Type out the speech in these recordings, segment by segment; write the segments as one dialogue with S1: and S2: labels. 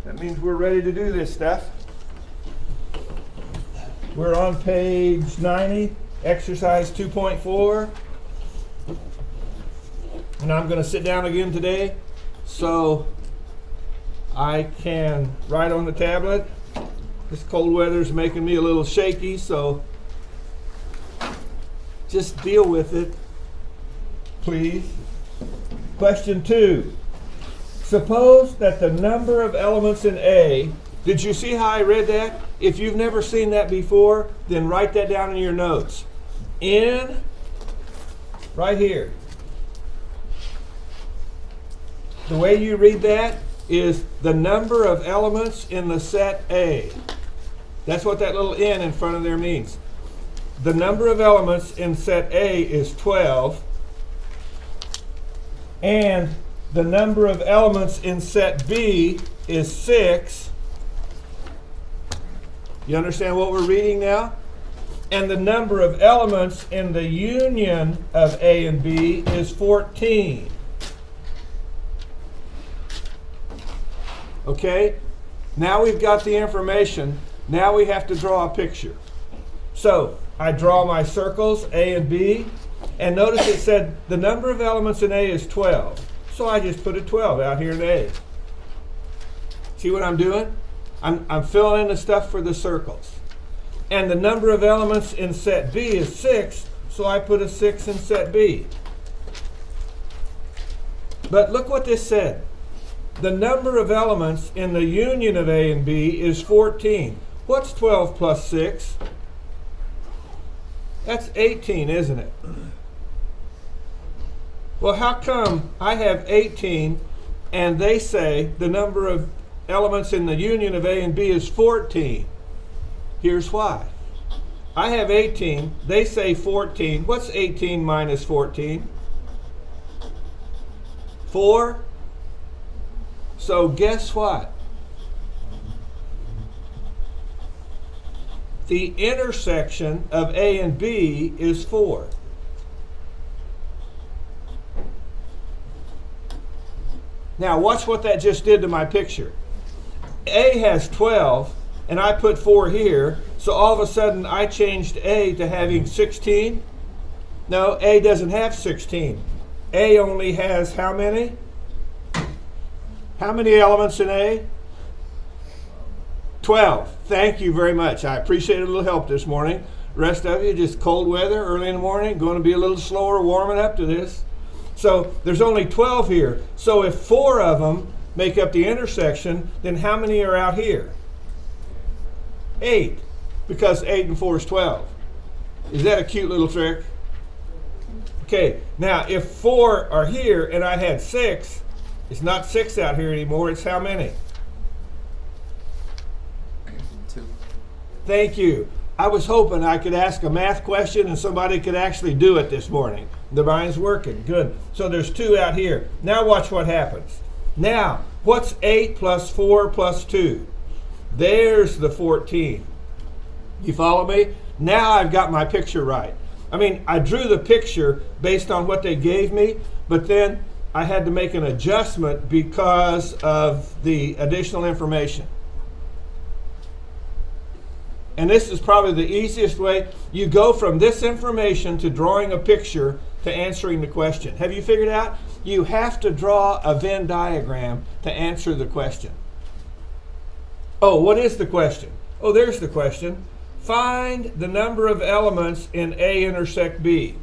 S1: That means we're ready to do this stuff. We're on page 90, exercise 2.4. And I'm going to sit down again today so I can write on the tablet. This cold weather is making me a little shaky, so just deal with it, please. Question 2. Suppose that the number of elements in A, did you see how I read that? If you've never seen that before, then write that down in your notes. In, right here. The way you read that is the number of elements in the set A. That's what that little N in front of there means. The number of elements in set A is 12, and the number of elements in set B is 6. You understand what we're reading now? And the number of elements in the union of A and B is 14. Okay? Now we've got the information. Now we have to draw a picture. So I draw my circles, A and B, and notice it said the number of elements in A is 12. So I just put a 12 out here in A. See what I'm doing? I'm filling in the stuff for the circles. And the number of elements in set B is 6, so I put a 6 in set B. But look what this said. The number of elements in the union of A and B is 14. What's 12 plus 6? That's 18, isn't it? Well, how come I have 18 and they say the number of elements in the union of A and B is 14? Here's why. I have 18, they say 14. What's 18 minus 14? 4. So guess what? The intersection of A and B is 4. Now watch what that just did to my picture. A has 12, and I put 4 here, so all of a sudden I changed A to having 16. No, A doesn't have 16. A only has how many? How many elements in A? 12. Thank you very much. I appreciate a little help this morning. The rest of you, just cold weather early in the morning, going to be a little slower warming up to this. So there's only 12 here. So if 4 of them make up the intersection, then how many are out here? 8. Because 8 and 4 is 12. Is that a cute little trick? Okay, now if 4 are here and I had 6, it's not 6 out here anymore, it's how many?
S2: 2.
S1: Thank you. I was hoping I could ask a math question and somebody could actually do it this morning. The mind's working. Good. So there's 2 out here. Now watch what happens. Now, what's 8 plus 4 plus 2? There's the 14. You follow me? Now I've got my picture right. I mean, I drew the picture based on what they gave me, but then I had to make an adjustment because of the additional information. And this is probably the easiest way. You go from this information to drawing a picture to answering the question. Have you figured out? You have to draw a Venn diagram to answer the question. Oh, what is the question? Oh, there's the question. Find the number of elements in A intersect B.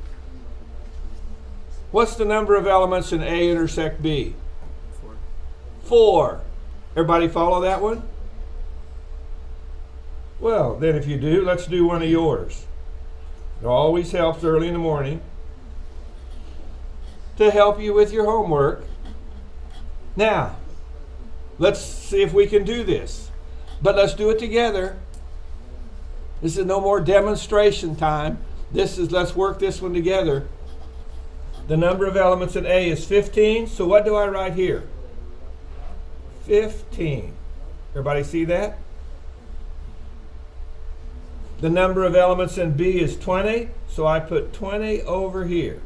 S1: What's the number of elements in A intersect B?
S2: 4.
S1: 4. Everybody follow that one? Well, then if you do, let's do one of yours. It always helps early in the morning to help you with your homework. Now, let's see if we can do this. But let's do it together. This is no more demonstration time. This is, let's work this one together. The number of elements in A is 15. So what do I write here? 15. Everybody see that? The number of elements in B is 20. So I put 20 over here.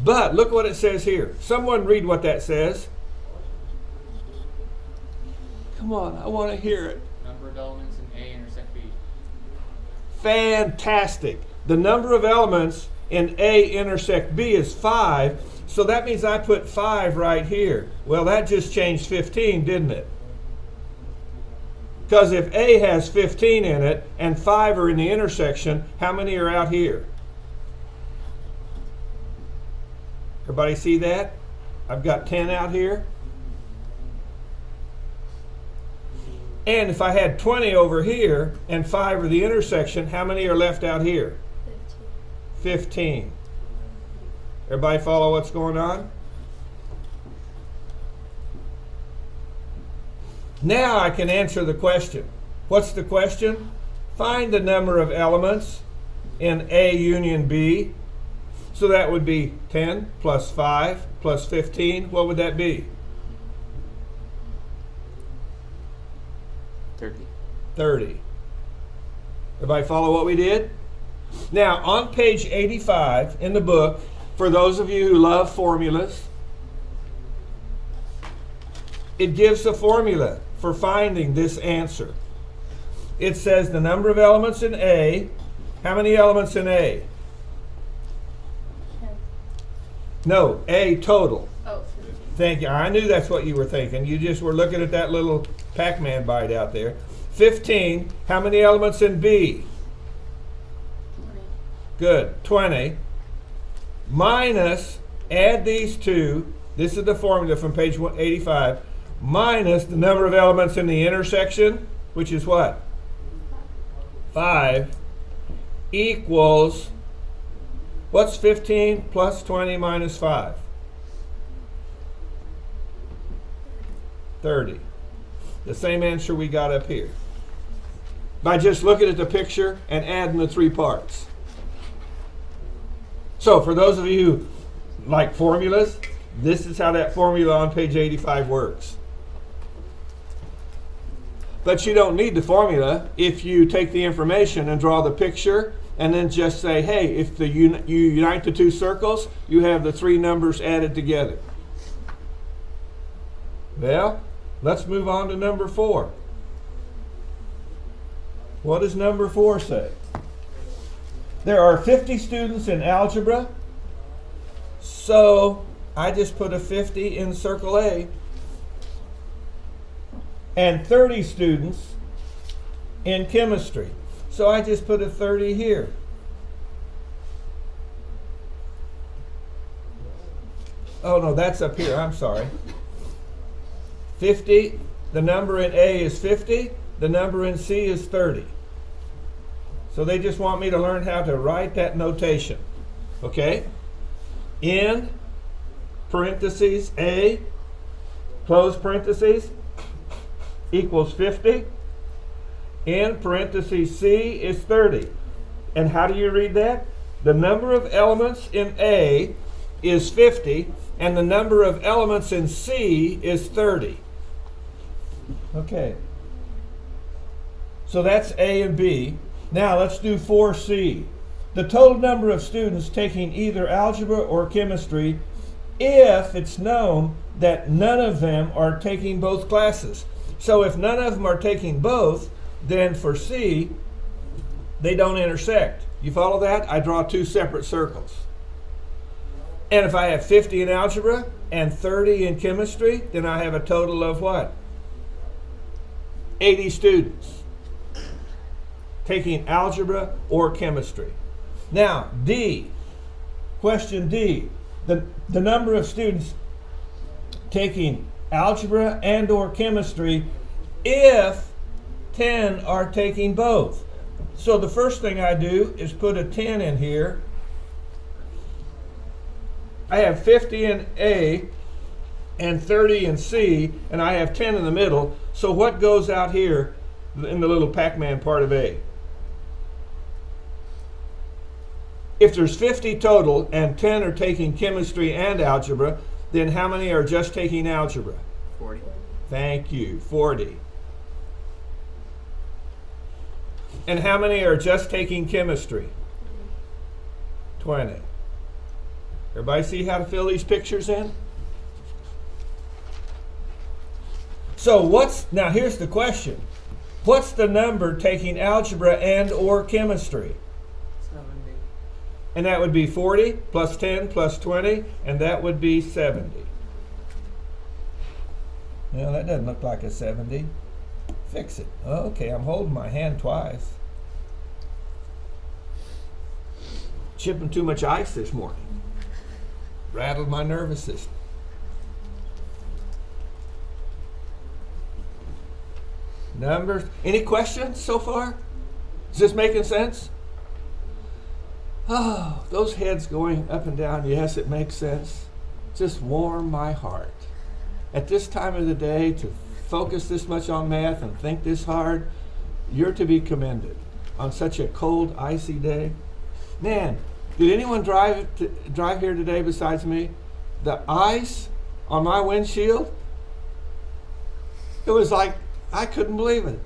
S1: But look what it says here. Someone read what that says. Come on, I want to hear it.
S2: Number of elements in A intersect B.
S1: Fantastic. The number of elements in A intersect B is 5, so that means I put 5 right here. Well, that just changed 15, didn't it? Because if A has 15 in it and 5 are in the intersection, how many are out here? Everybody see that? I've got 10 out here. And if I had 20 over here and 5 are the intersection, how many are left out here? 15. Everybody follow what's going on? Now I can answer the question. What's the question? Find the number of elements in A union B. So that would be 10 plus 5 plus 15. What would that be? 30. Everybody follow what we did? Now, on page 85 in the book, for those of you who love formulas, it gives a formula for finding this answer. It says the number of elements in A. How many elements in A?
S3: 10.
S1: No, A total.
S3: Oh, 15.
S1: Thank you. I knew that's what you were thinking. You just were looking at that little Pac-Man bite out there. 15. How many elements in B?
S3: 20.
S1: Good. 20. Minus, add these two. This is the formula from page 85. Minus the number of elements in the intersection, which is what? 5. Equals, what's 15 plus 20 minus 5? 30. The same answer we got up here, by just looking at the picture and adding the 3 parts. So for those of you who like formulas, this is how that formula on page 85 works. But you don't need the formula if you take the information and draw the picture and then just say, hey, if you unite the 2 circles, you have the 3 numbers added together. Well, let's move on to number 4. What does number 4 say? There are 50 students in algebra, so I just put a 50 in circle A, and 30 students in chemistry, so I just put a 30 here. Oh no, that's up here, I'm sorry. 50, the number in A is 50, the number in C is 30. So they just want me to learn how to write that notation. Okay? In parentheses A, close parentheses, equals 50. In parentheses C is 30. And how do you read that? The number of elements in A is 50, and the number of elements in C is 30. Okay. So that's A and B. Now let's do 4C. The total number of students taking either algebra or chemistry if it's known that none of them are taking both classes. So if none of them are taking both, then for C, they don't intersect. You follow that? I draw 2 separate circles. And if I have 50 in algebra and 30 in chemistry, then I have a total of what? 80 students taking algebra or chemistry. Now, D, question D, the number of students taking algebra and or chemistry if 10 are taking both. So the first thing I do is put a 10 in here. I have 50 in A and 30 in C, and I have 10 in the middle. So what goes out here in the little Pac-Man part of A? If there's 50 total and 10 are taking chemistry and algebra, then how many are just taking algebra?
S2: 40.
S1: Thank you, 40. And how many are just taking chemistry? 20. Everybody see how to fill these pictures in? So now here's the question. What's the number taking algebra and or chemistry?
S2: 70.
S1: And that would be 40 plus 10 plus 20, and that would be 70. Well, that doesn't look like a 70. Fix it. Okay, I'm holding my hand twice. Chipping too much ice this morning. Rattled my nervous system. Numbers. Any questions so far? Is this making sense? Oh, those heads going up and down. Yes, it makes sense. Just warm my heart. At this time of the day, to focus this much on math and think this hard, you're to be commended on such a cold, icy day. Man, did anyone drive here today besides me? The ice on my windshield, it was like, I couldn't believe it.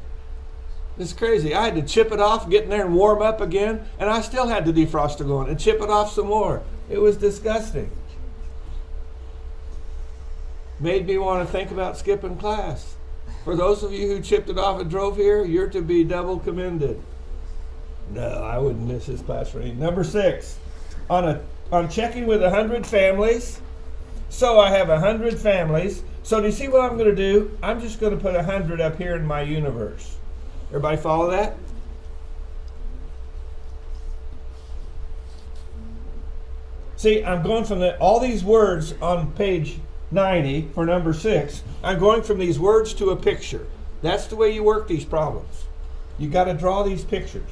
S1: It's crazy. I had to chip it off, get in there and warm up again, and I still had the defroster going and chip it off some more. It was disgusting. Made me want to think about skipping class. For those of you who chipped it off and drove here, you're to be double commended. No, I wouldn't miss this class for any. Number 6, on checking with 100 families. So I have 100 families. So do you see what I'm going to do? I'm just going to put 100 up here in my universe. Everybody follow that? See, I'm going from all these words on page 90 for number 6. I'm going from these words to a picture. That's the way you work these problems. You got to draw these pictures.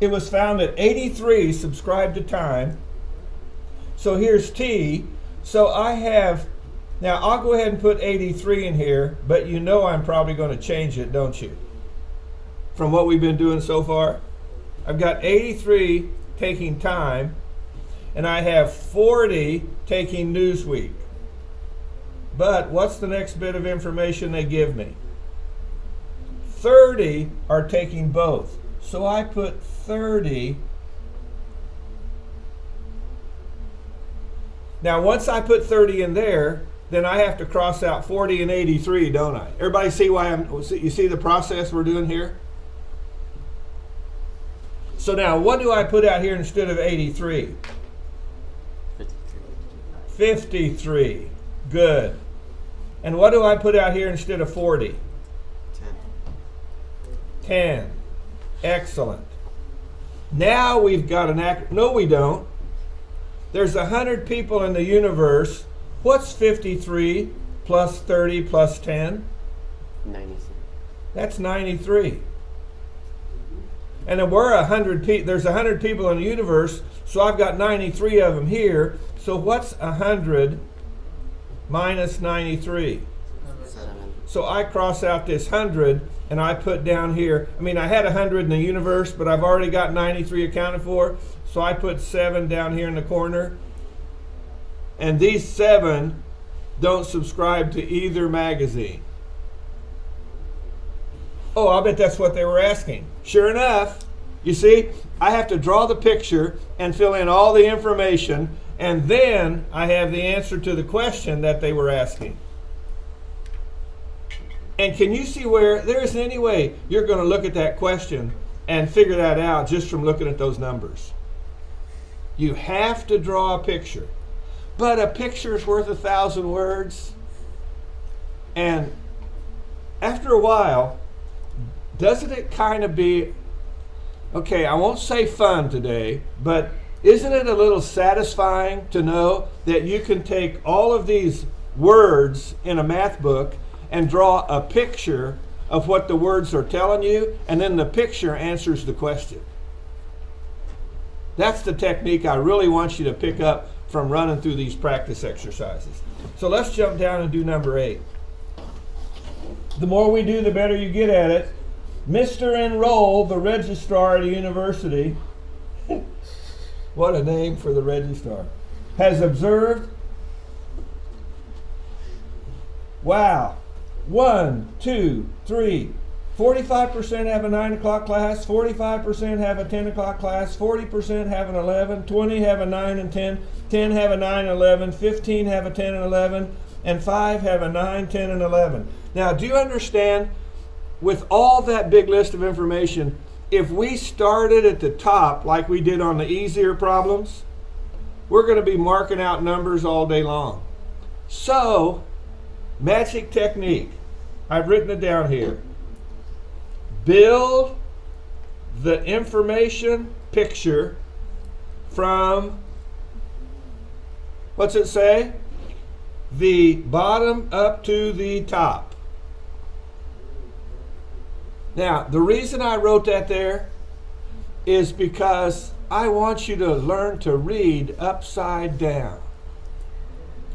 S1: It was found that 83 subscribed to time. So here's T. So I have, now I'll go ahead and put 83 in here, but you know I'm probably going to change it, don't you? From what we've been doing so far. I've got 83 taking time, and I have 40 taking Newsweek. But what's the next bit of information they give me? 30 are taking both. So I put 30. Now once I put 30 in there, then I have to cross out 40 and 83, don't I? Everybody see you see the process we're doing here? So now what do I put out here instead of 83? 53. Good. And what do I put out here instead of 40? 10. Excellent. Now we've got no, we don't. There's 100 people in the universe. What's 53 plus 30 plus 10?
S4: 93.
S1: That's 93. And then there's 100 people in the universe, so I've got 93 of them here. So what's 100 minus 93?
S4: 7.
S1: So I cross out this 100 and I put down here, I had 100 in the universe, but I've already got 93 accounted for. So I put 7 down here in the corner. And these 7 don't subscribe to either magazine. Oh, I'll bet that's what they were asking. Sure enough, you see, I have to draw the picture and fill in all the information, and then I have the answer to the question that they were asking. And can you see where there isn't any way you're going to look at that question and figure that out just from looking at those numbers? You have to draw a picture. But a picture is worth 1,000 words. And after a while, doesn't it kind of be, okay, I won't say fun today, but isn't it a little satisfying to know that you can take all of these words in a math book and draw a picture of what the words are telling you, and then the picture answers the question? That's the technique I really want you to pick up from running through these practice exercises. So let's jump down and do number 8. The more we do, the better you get at it. Mr. Enroll, the registrar at a university, what a name for the registrar, has observed, wow, 1, 2, 3, 45% have a 9 o'clock class, 45% have a 10 o'clock class, 40% have an 11, 20 have a 9 and 10, 10 have a 9 and 11, 15 have a 10 and 11, and 5 have a 9, 10, and 11. Now, do you understand, with all that big list of information, if we started at the top like we did on the easier problems, we're going to be marking out numbers all day long. So, magic technique. I've written it down here. Build the information picture from, what's it say? The bottom up to the top. Now, the reason I wrote that there is because I want you to learn to read upside down,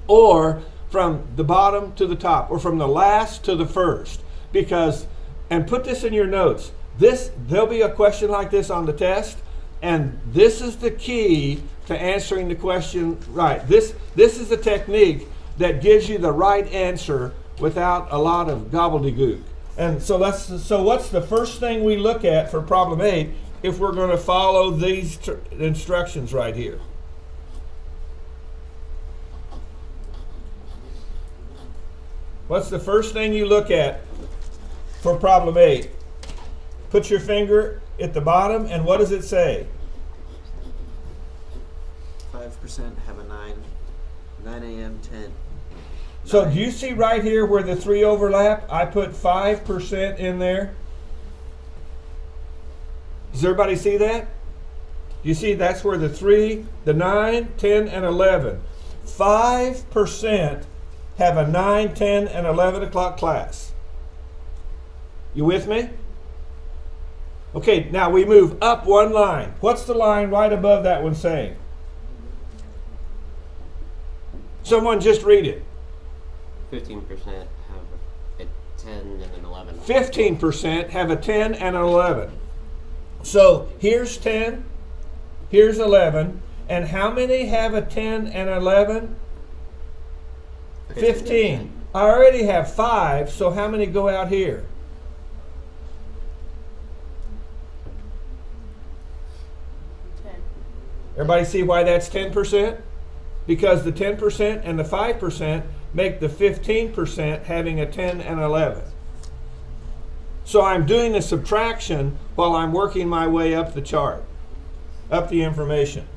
S1: or from the bottom to the top, or from the last to the first. Because, and put this in your notes, there'll be a question like this on the test, and this is the key to answering the question right. This is the technique that gives you the right answer without a lot of gobbledygook. And so what's the first thing we look at for problem 8 if we're going to follow these instructions right here? What's the first thing you look at for problem 8? Put your finger at the bottom, and what does it say?
S5: 5% have a 9. 9 a.m. 10.
S1: So do you see right here where the 3 overlap? I put 5% in there. Does everybody see that? You see that's where the 3, the 9, 10, and 11. 5% have a 9, 10, and 11 o'clock class. You with me? Okay, now we move up one line. What's the line right above that one saying? Someone just read it.
S4: 15% have a 10 and an 11.
S1: 15% have a 10 and an 11. So here's 10, here's 11, and how many have a 10 and 11? 15. I already have 5, so how many go out here?
S3: 10.
S1: Everybody see why that's 10%? Because the 10% and the 5% make the 15% having a 10 and 11. So I'm doing the subtraction while I'm working my way up the chart, up the information.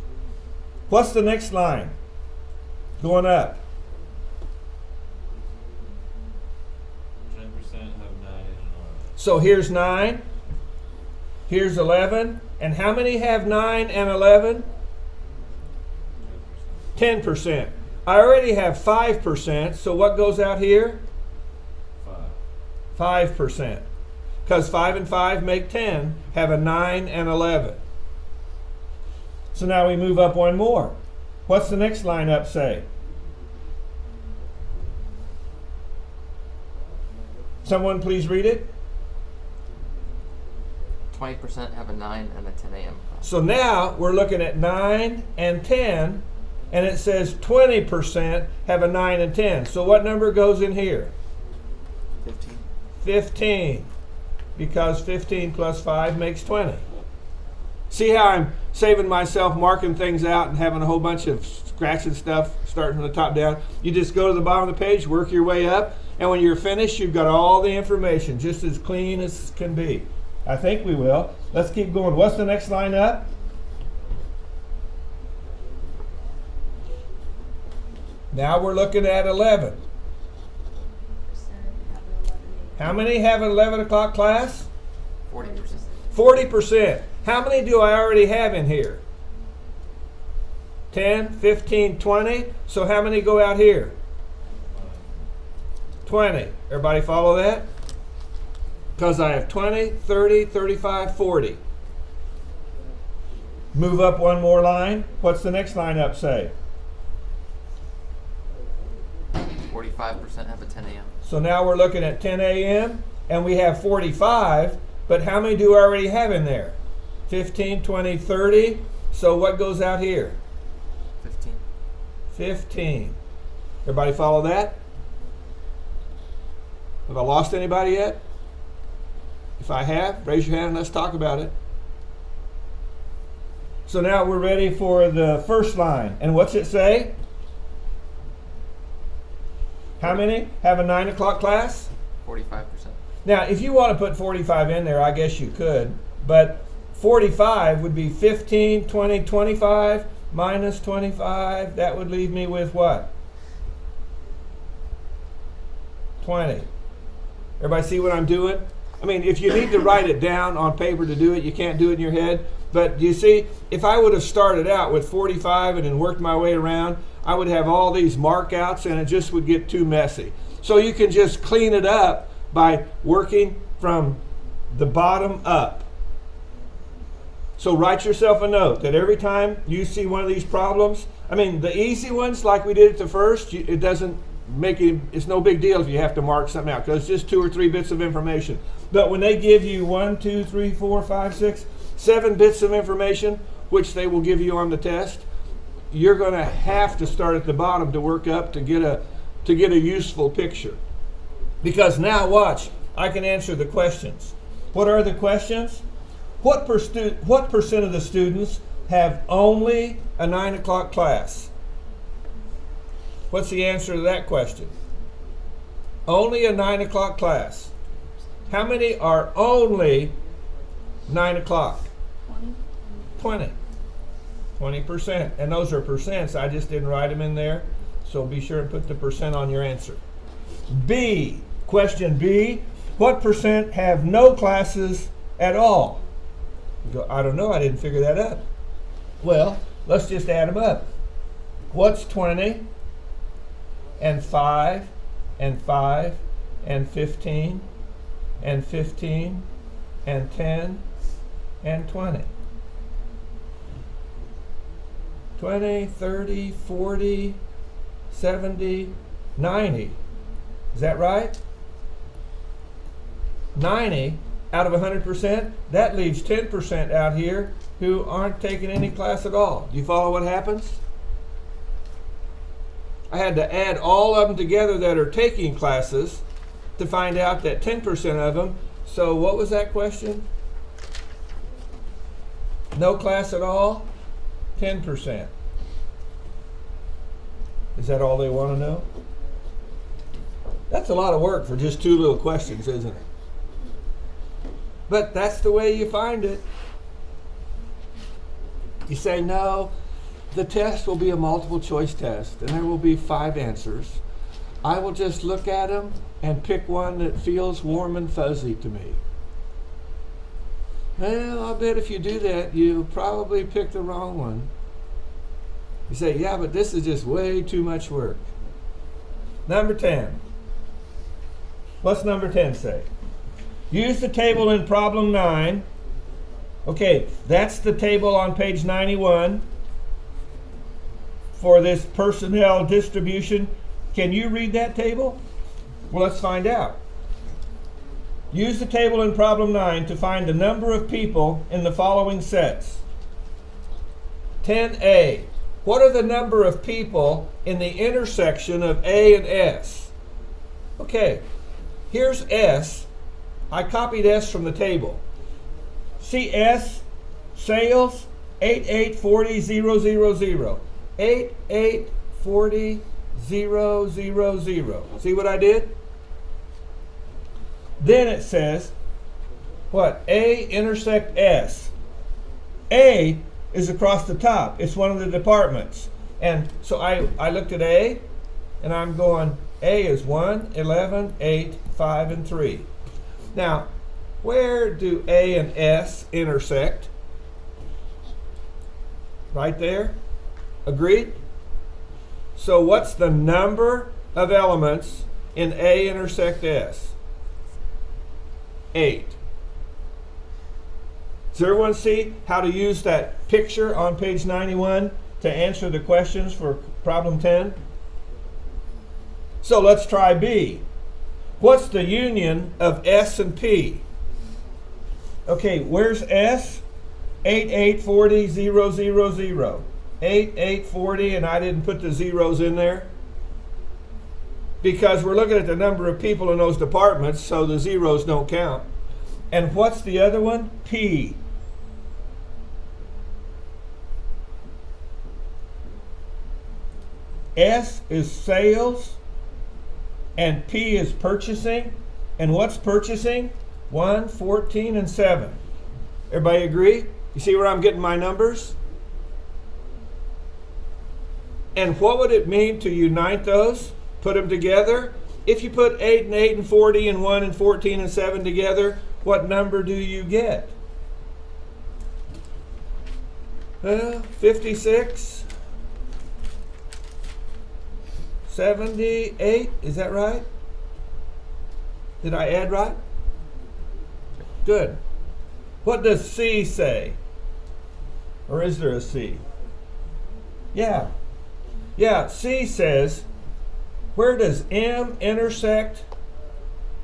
S1: What's the next line? Going up.
S6: 10% have 9 and 11.
S1: So here's 9, here's 11, and how many have 9 and 11? 10%. I already have 5%, so what goes out here? 5%. Because 5 and 5 make 10, have a 9 and 11. So now we move up one more. What's the next line up say? Someone please read it.
S2: 20% have a 9 and a 10 a.m. class.
S1: So now we're looking at 9 and 10, and it says 20% have a 9 and 10. So what number goes in here?
S5: 15.
S1: 15. Because 15 plus 5 makes 20. See how I'm saving myself marking things out and having a whole bunch of scratching stuff starting from the top down? You just go to the bottom of the page, work your way up, and when you're finished, you've got all the information just as clean as can be. I think we will. Let's keep going. What's the next line up? Now we're looking at 11. How many have an 11 o'clock class?
S2: 40%.
S1: 40%. How many do I already have in here? 10, 15, 20. So how many go out here? 20. Everybody follow that? Because I have 20, 30, 35, 40. Move up one more line. What's the next line up say?
S2: 45% have a 10 a.m.
S1: So now we're looking at 10 a.m. and we have 45, but how many do I already have in there? 15, 20, 30. So what goes out here?
S2: 15.
S1: 15. Everybody follow that? Have I lost anybody yet? If I have, raise your hand and let's talk about it. So now we're ready for the first line. And what's it say? How many have a 9 o'clock class?
S2: 45%.
S1: Now, if you want to put 45 in there, I guess you could, but 45 would be 15, 20, 25 minus 25. That would leave me with what? 20. Everybody see what I'm doing? I mean, if you need to write it down on paper to do it, you can't do it in your head. But you see, if I would have started out with 45 and then worked my way around, I would have all these markouts and it just would get too messy. So you can just clean it up by working from the bottom up. So write yourself a note that every time you see one of these problems, I mean, the easy ones like we did at the first, it doesn't make it, it's no big deal if you have to mark something out because it's just 2 or 3 bits of information. But when they give you 1, 2, 3, 4, 5, 6, 7 bits of information, which they will give you on the test, you're going to have to start at the bottom to work up to get a useful picture. Because now watch, I can answer the questions. What are the questions? What percent of the students have only a 9 o'clock class? What's the answer to that question? Only a 9 o'clock class. How many are only 9 o'clock? 20. 20%. And those are percents. I just didn't write them in there. So be sure and put the percent on your answer. B. Question B. What percent have no classes at all? You go, I don't know. I didn't figure that out. Well, let's just add them up. What's 20 and 5 and 5 and 15 and 15 and 10 and 20? 20, 30, 40, 70, 90. Is that right? 90 out of 100%, that leaves 10% out here who aren't taking any class at all. Do you follow what happens? I had to add all of them together that are taking classes to find out that 10% of them. So what was that question? No class at all? 10%. Is that all they want to know? That's a lot of work for just 2 little questions, isn't it? But that's the way you find it. You say, no, the test will be a multiple choice test and there will be 5 answers. I will just look at them and pick one that feels warm and fuzzy to me. Well, I'll bet if you do that, you'll probably pick the wrong one. You say, yeah, but this is just way too much work. Number 10. What's number 10 say? Use the table in problem 9. Okay, that's the table on page 91 for this personnel distribution. Can you read that table? Well, let's find out. Use the table in problem 9 to find the number of people in the following sets. 10A. What are the number of people in the intersection of A and S? Okay, here's S. I copied S from the table. See S, sales, 8840000. 8840000. See what I did? Then it says, what? A intersect S. A is across the top. It's one of the departments. And so I looked at A, and I'm going, A is 1, 11, 8, 5, and 3. Now, where do A and S intersect? Right there. Agreed? So what's the number of elements in A intersect S? 8. Does everyone see how to use that picture on page 91 to answer the questions for problem 10? So let's try B. What's the union of S and P? Okay, where's S? 8840000. 8840, and I didn't put the zeros in there because we're looking at the number of people in those departments, so the zeros don't count. And what's the other one? P. S is sales. And P is purchasing. And what's purchasing? 1, 14, and 7. Everybody agree? You see where I'm getting my numbers? And what would it mean to unite those? Put them together? If you put 8 and 8 and 40 and 1 and 14 and 7 together, what number do you get? Well, 56, 78, is that right? Did I add right? Good. What does C say? Or is there a C? Yeah. Yeah, C says, where does M intersect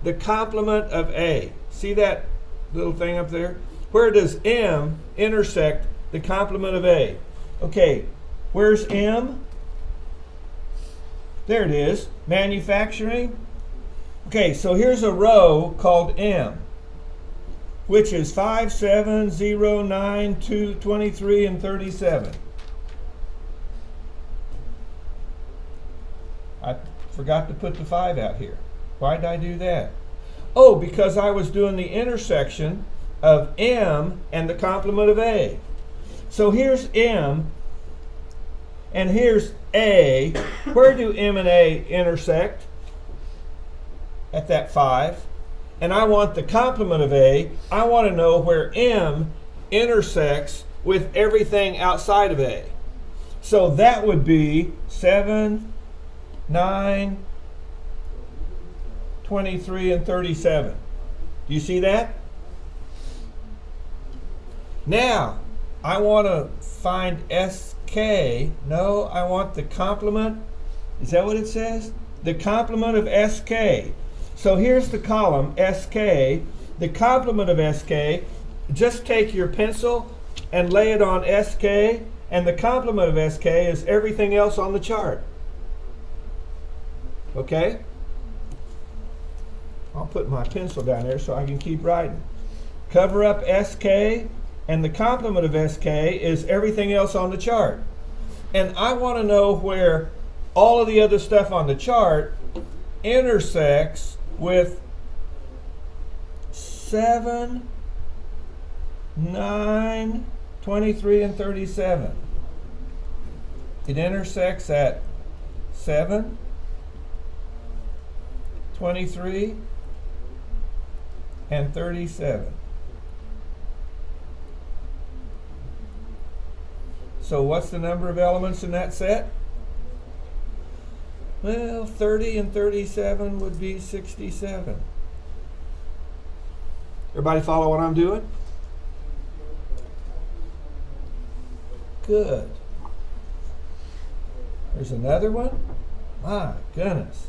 S1: the complement of A? See that little thing up there? Where does M intersect the complement of A? Okay, where's M? There it is, manufacturing. Okay, so here's a row called M, which is 5, 7, 0, 9, 2, 23, and 37. I forgot to put the 5 out here. Why did I do that? Oh, because I was doing the intersection of M and the complement of A. So here's M, and here's A. Where do M and A intersect? At that 5. And I want the complement of A. I want to know where M intersects with everything outside of A. So that would be 7, 9, 23, and 37. Do you see that? Now, I want to find SK. No, I want the complement. Is that what it says? The complement of SK. So here's the column, SK. The complement of SK, just take your pencil and lay it on SK, and the complement of SK is everything else on the chart. Okay? I'll put my pencil down there so I can keep writing. Cover up SK, and the complement of SK is everything else on the chart. And I want to know where all of the other stuff on the chart intersects with 7, 9, 23, and 37. It intersects at 7, 23, and 37. So what's the number of elements in that set? Well, 30 and 37 would be 67. Everybody follow what I'm doing? Good. There's another one. My goodness.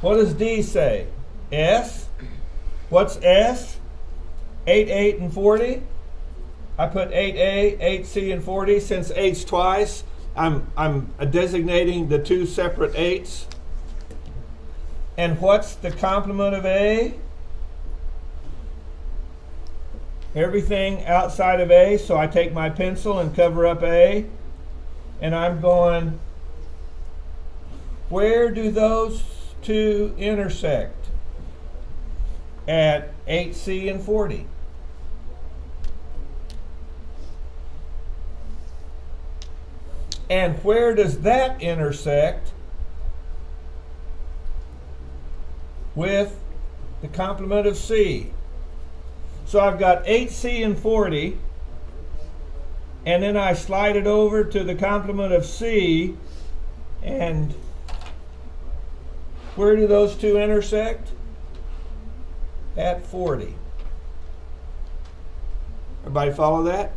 S1: What does D say? S? What's S? 8, 8, and 40. I put 8A, 8C, and 40. Since 8's twice, I'm designating the two separate 8s. And what's the complement of A? Everything outside of A. So I take my pencil and cover up A. And I'm going, where do those two intersect? At 8C and 40. And where does that intersect with the complement of C? So I've got 8C and 40, and then I slide it over to the complement of C, and where do those two intersect? At 40. Everybody follow that?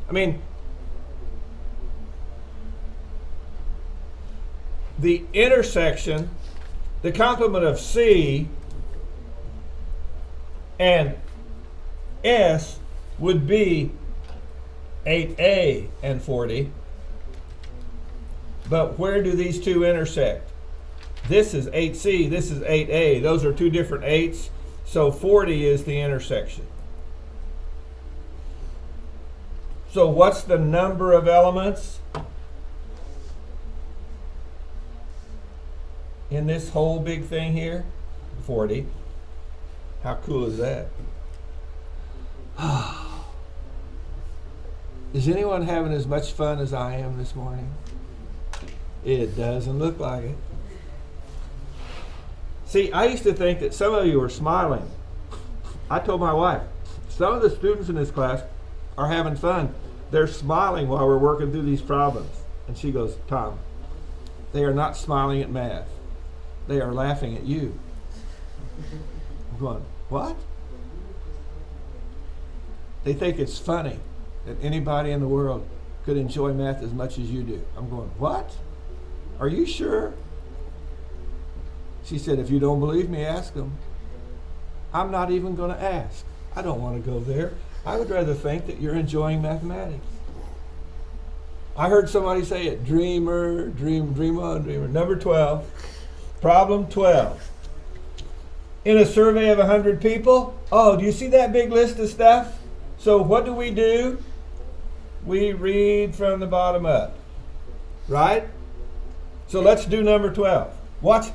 S1: I mean, the intersection, the complement of C and S would be 8A and 40. But where do these two intersect? This is 8C, this is 8A. Those are two different 8s, so 40 is the intersection. So what's the number of elements in this whole big thing here? 40. How cool is that? Is anyone having as much fun as I am this morning? It doesn't look like it. See, I used to think that some of you were smiling. I told my wife, some of the students in this class are having fun. They're smiling while we're working through these problems. And she goes, Tom, they are not smiling at math. They are laughing at you. I'm going, what? They think it's funny that anybody in the world could enjoy math as much as you do. I'm going, what? Are you sure? She said, if you don't believe me, ask them. I'm not even going to ask. I don't want to go there. I would rather think that you're enjoying mathematics. I heard somebody say it, dream on, dreamer. Number 12, problem 12. In a survey of 100 people, oh, do you see that big list of stuff? So what do? We read from the bottom up, right? So let's do number 12. Watch,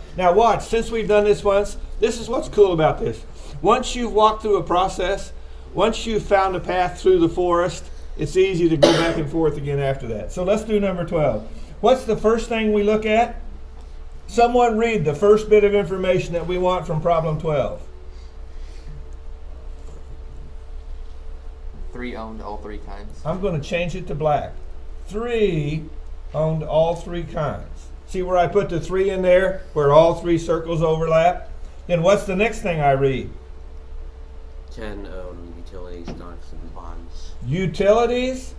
S1: since we've done this once, this is what's cool about this. Once you've walked through a process, once you've found a path through the forest, it's easy to go back and forth again after that. So let's do number 12. What's the first thing we look at? Someone read the first bit of information that we want from problem 12.
S2: 3 owned all 3 kinds.
S1: I'm going to change it to black. 3 owned all 3 kinds. See where I put the 3 in there, where all 3 circles overlap? Then what's the next thing I read?
S4: 10 own utilities, stocks, and bonds.
S1: Utilities?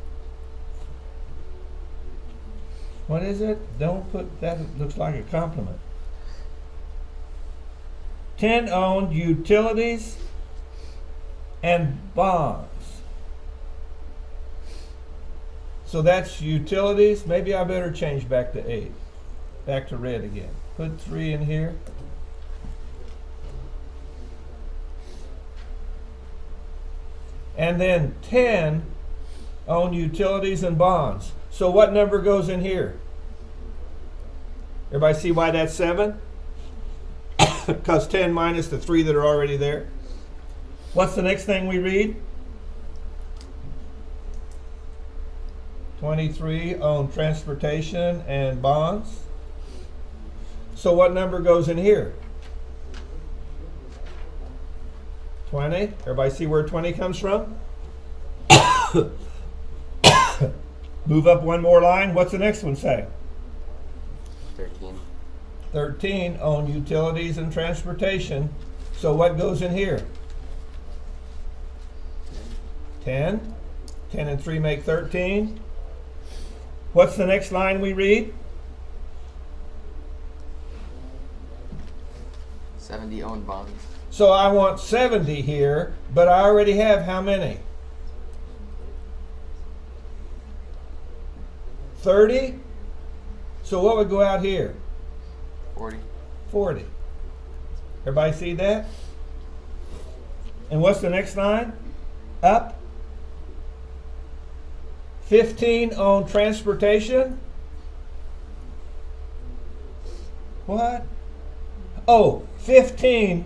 S1: What is it? Don't put that, it looks like a compliment. 10 owned utilities and bonds. So that's utilities. Maybe I better change back to 8. Back to red again. Put 3 in here. And then 10 own utilities and bonds. So what number goes in here? Everybody see why that's 7? Because 10 minus the 3 that are already there. What's the next thing we read? 23 own transportation and bonds. So what number goes in here? 20. Everybody see where 20 comes from? Move up one more line. What's the next one say?
S4: 13.
S1: 13 own utilities and transportation. So what goes in here? 10. 10 and 3 make 13. What's the next line we read?
S2: 70 owned bonds.
S1: So I want 70 here, but I already have how many? 30? So what would go out here?
S2: 40.
S1: 40. Everybody see that? And what's the next line? Up. 15 on transportation. What? Oh, 15.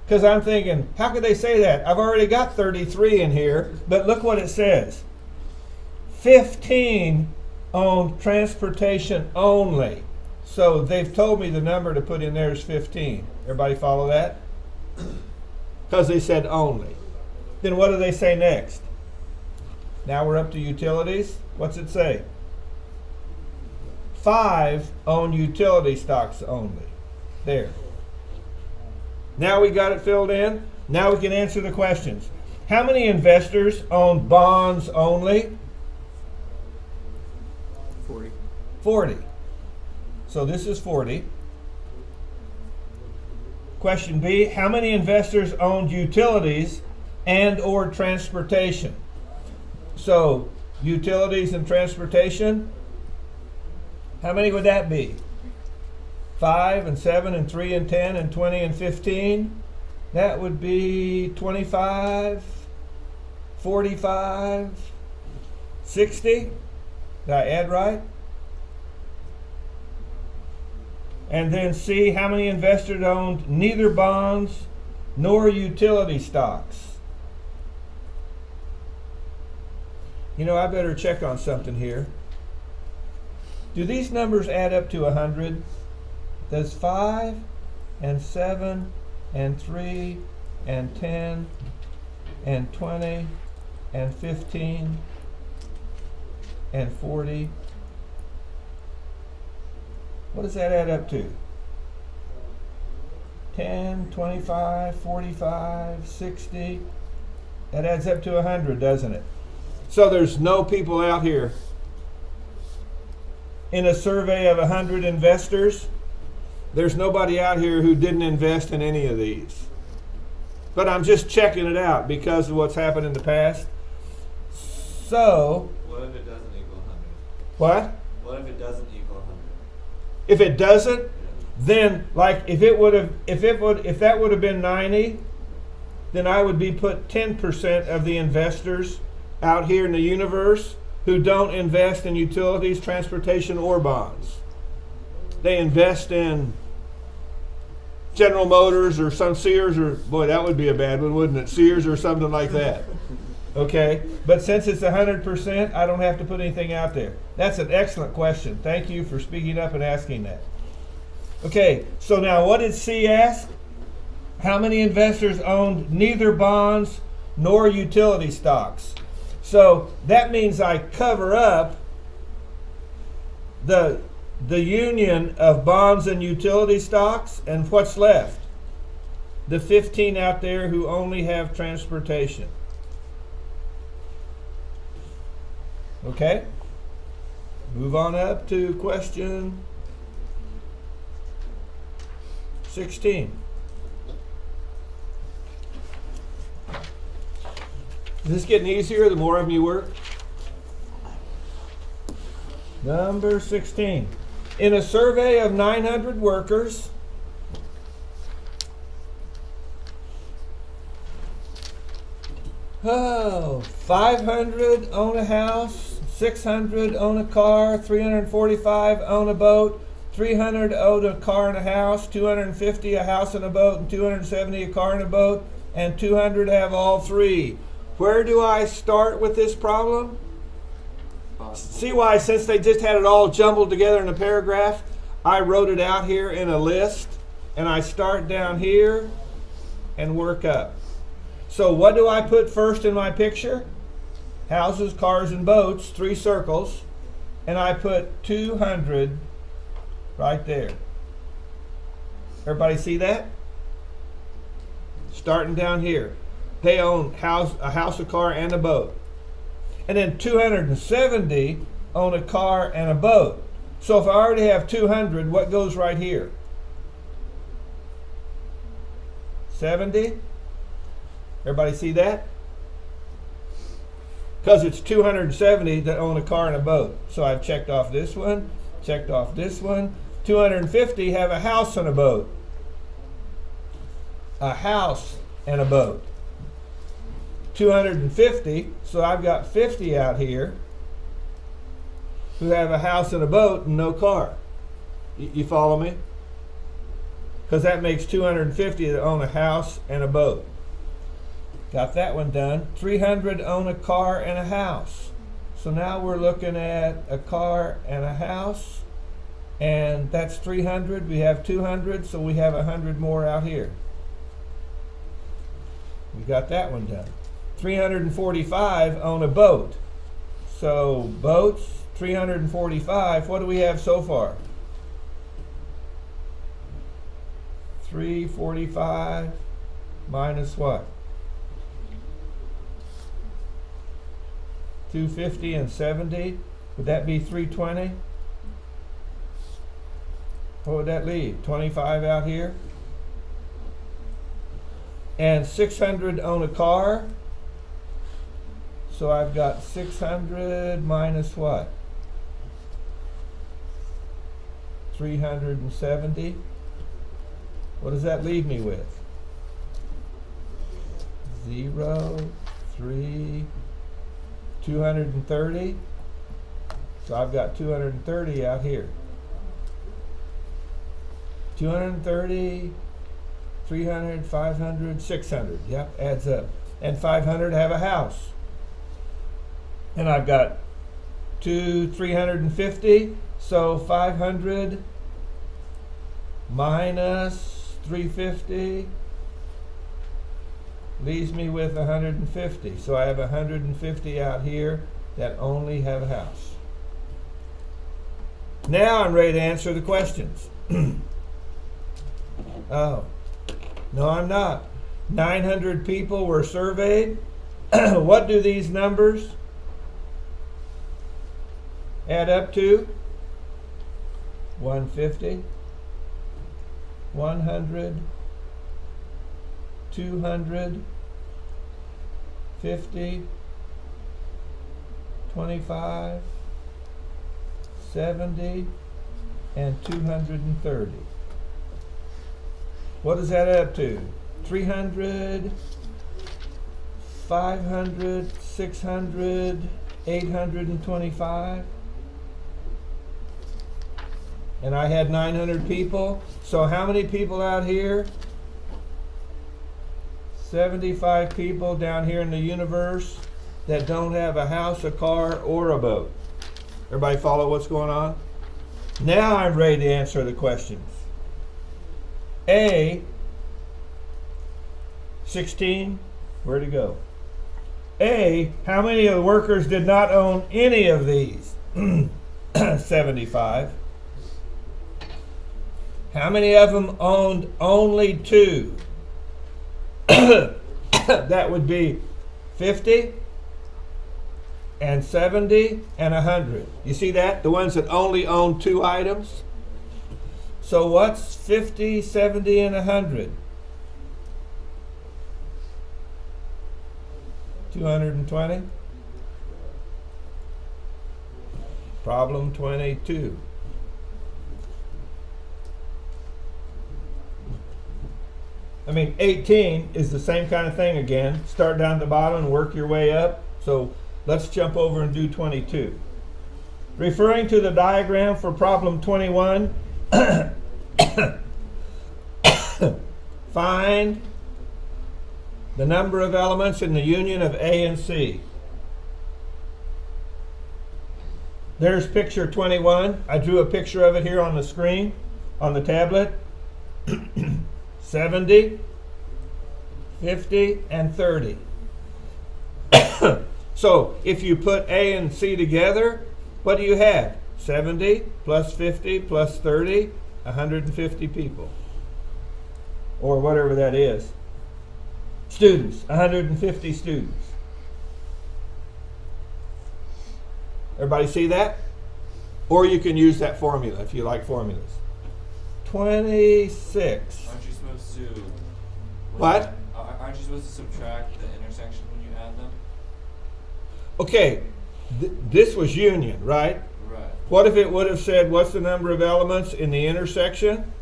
S1: Because I'm thinking, how could they say that? I've already got 33 in here, but look what it says. 15 on transportation only. So they've told me the number to put in there is 15. Everybody follow that? Because they said only. Then what do they say next? Now we're up to utilities. What's it say? 5 own utility stocks only. There. Now we got it filled in. Now we can answer the questions. How many investors own bonds only?
S2: 40.
S1: 40. So this is 40. Question B, how many investors owned utilities and or transportation? So utilities and transportation, how many would that be? 5 and 7 and 3 and 10 and 20 and 15. That would be 25, 45, 60. Did I add right? And then C, how many investors owned neither bonds nor utility stocks? You know, I better check on something here. Do these numbers add up to 100? Does 5 and 7 and 3 and 10 and 20 and 15 and 40? What does that add up to? 10, 25, 45, 60. That adds up to 100, doesn't it? So there's no people out here. In a survey of 100 investors, there's nobody out here who didn't invest in any of these. But I'm just checking it out because of what's happened in the past. So,
S6: What if it doesn't equal 100?
S1: what?
S6: What if it doesn't equal 100?
S1: If it doesn't,
S6: Yeah.
S1: then like if that would have been 90, then I would be put 10% of the investors out here in the universe who don't invest in utilities, transportation, or bonds. They invest in General Motors or some Sears, or boy, that would be a bad one, wouldn't it? Sears or something like that. Okay, but since it's 100%, I don't have to put anything out there. That's an excellent question. Thank you for speaking up and asking that. Okay, so now what did C ask? How many investors owned neither bonds nor utility stocks? So that means I cover up the union of bonds and utility stocks, and what's left? The 15 out there who only have transportation. Okay? Move on up to question 16. Is this getting easier the more of you work? Number 16. In a survey of 900 workers, oh, 500 own a house, 600 own a car, 345 own a boat, 300 own a car and a house, 250 a house and a boat, and 270 a car and a boat, and 200 have all three. Where do I start with this problem? See why, since they just had it all jumbled together in a paragraph, I wrote it out here in a list, and I start down here and work up. So what do I put first in my picture? Houses, cars, and boats, 3 circles, and I put 200 right there. Everybody see that? Starting down here. They own a house, a car, and a boat. And then 270 own a car and a boat. So if I already have 200, what goes right here? 70? Everybody see that? Because it's 270 that own a car and a boat. So I've checked off this one, checked off this one. 250 have a house and a boat. A house and a boat. 250, so I've got 50 out here who have a house and a boat and no car. You follow me? Because that makes 250 that own a house and a boat. Got that one done. 300 own a car and a house. So now we're looking at a car and a house, and that's 300. We have 200, so we have 100 more out here. We got that one done. 345 own a boat. So boats, 345. What do we have so far? 345 minus what? 250 and 70. Would that be 320? What would that leave? 25 out here. And 600 own a car. So I've got 600 minus what? 370. What does that leave me with? 0, 3, 230. So I've got 230 out here. 230, 300, 500, 600. Yep, adds up. And 500 have a house. And I've got 350. So 500 minus 350 leaves me with 150. So I have 150 out here that only have a house. Now I'm ready to answer the questions. Oh, no, I'm not. 900 people were surveyed. What do these numbers add up to? 150, 100, 200, 50, 25, 70, and 230. What does that add up to? 300, 500, 600, 825. And I had 900 people. So how many people out here? 75 people down here in the universe that don't have a house, a car, or a boat. Everybody follow what's going on? Now I'm ready to answer the questions. A, 16, where'd it go? A, how many of the workers did not own any of these? 75. How many of them owned only 2? That would be 50 and 70 and 100. You see that? The ones that only own 2 items. So what's 50, 70, and 100? 220. Problem 22. I mean, 18 is the same kind of thing again. Start down at the bottom and work your way up. So let's jump over and do 22. Referring to the diagram for problem 21, find the number of elements in the union of A and C. There's picture 21. I drew a picture of it here on the screen, on the tablet. 70, 50, and 30. So if you put A and C together, what do you have? 70 plus 50 plus 30, 150 people. Or whatever that is. Students, 150 students. Everybody see that? Or you can use that formula if you like formulas. 26.
S6: Aren't you supposed to?
S1: What?
S6: Aren't you supposed to subtract the intersection when you add them?
S1: Okay, this was union, right?
S6: Right.
S1: What if it would have said, what's the number of elements in the intersection?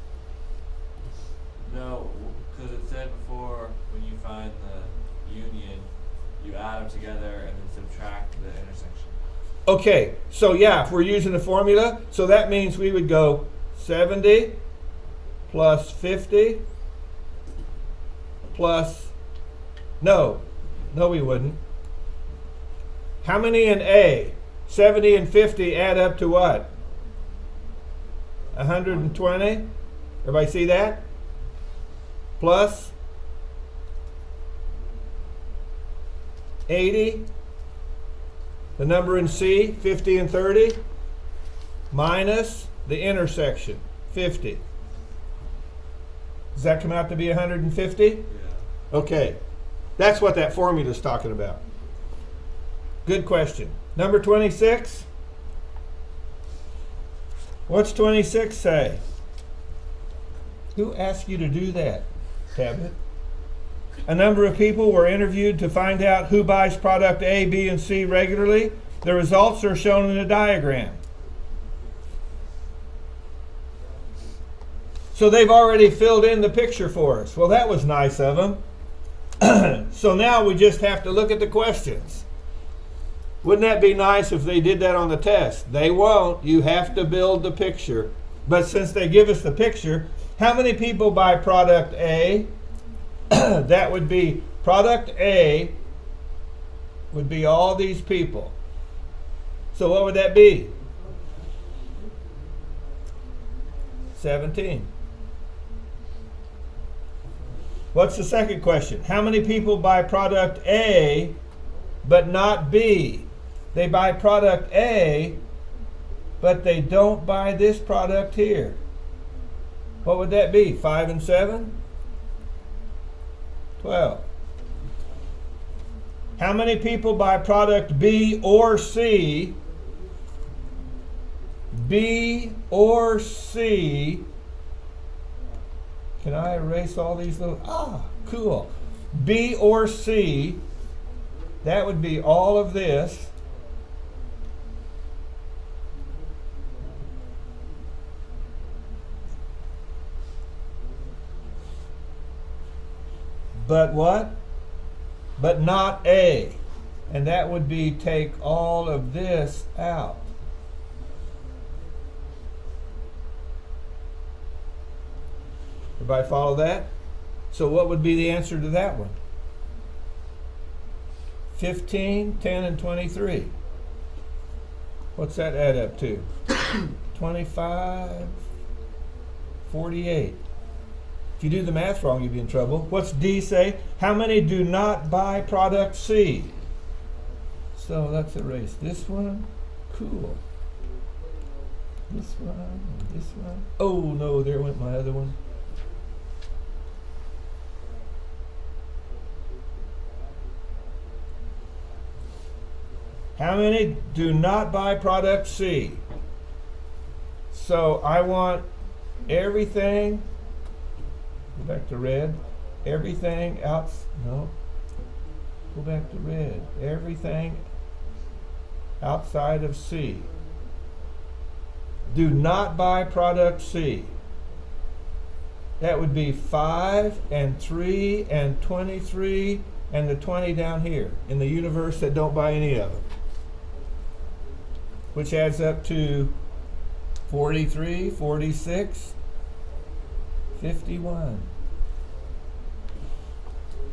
S6: No, because it said before when you find the union, you add them together and then subtract the intersection.
S1: Okay, so yeah, if we're using the formula, so that means we would go 70 plus 50 plus, no we wouldn't. How many in A? 70 and 50 add up to what? 120? Everybody see that? Plus 80. The number in C, 50 and 30, minus the intersection, 50. Does that come out to be 150?
S6: Yeah.
S1: Okay, that's what that formula is talking about. Good question. Number 26. What's 26 say? Who asked you to do that, tablet? A number of people were interviewed to find out who buys product A, B, and C regularly. The results are shown in the diagram. So they've already filled in the picture for us. Well, that was nice of them. So now we just have to look at the questions. Wouldn't that be nice if they did that on the test? They won't. You have to build the picture. But since they give us the picture, how many people buy product A? That would be product A would be all these people. So what would that be? 17. What's the second question? How many people buy product A but not B? They buy product A, but they don't buy this product here. What would that be? 5 and 7? 12. How many people buy product B or C? B or C. Can I erase all these little, cool. B or C, that would be all of this. But what? But not A. And that would be take all of this out. Everybody follow that? So what would be the answer to that one? 15, 10, and 23. What's that add up to? 25, 48. If you do the math wrong, you'd be in trouble. What's D say? How many do not buy product C? So let's erase this one. Cool. This one and this one. Oh no, there went my other one. How many do not buy product C? So I want everything, go back to red, everything out, no, go back to red, everything outside of C. Do not buy product C. That would be 5 and 3 and 23 and the 20 down here in the universe that don't buy any of them, which adds up to 43, 46, 51.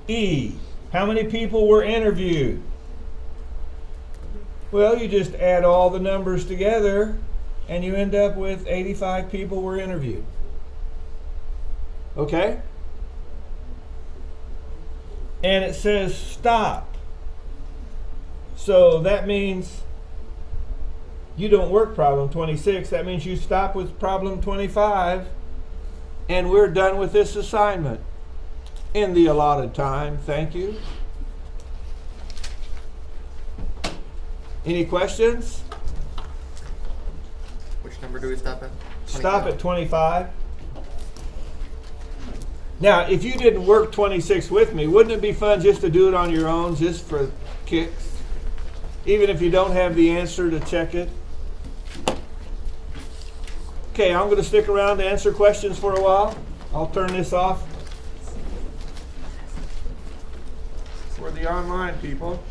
S1: E, how many people were interviewed? Well, you just add all the numbers together and you end up with 85 people were interviewed. Okay? And it says stop. So that means you don't work problem 26. That means you stop with problem 25. And we're done with this assignment in the allotted time. Thank you. Any questions?
S2: Which number do we stop at?
S1: Stop at 25. Now, if you didn't work 26 with me, wouldn't it be fun just to do it on your own, just for kicks? Even if you don't have the answer to check it? Okay, I'm going to stick around to answer questions for a while. I'll turn this off for the online people.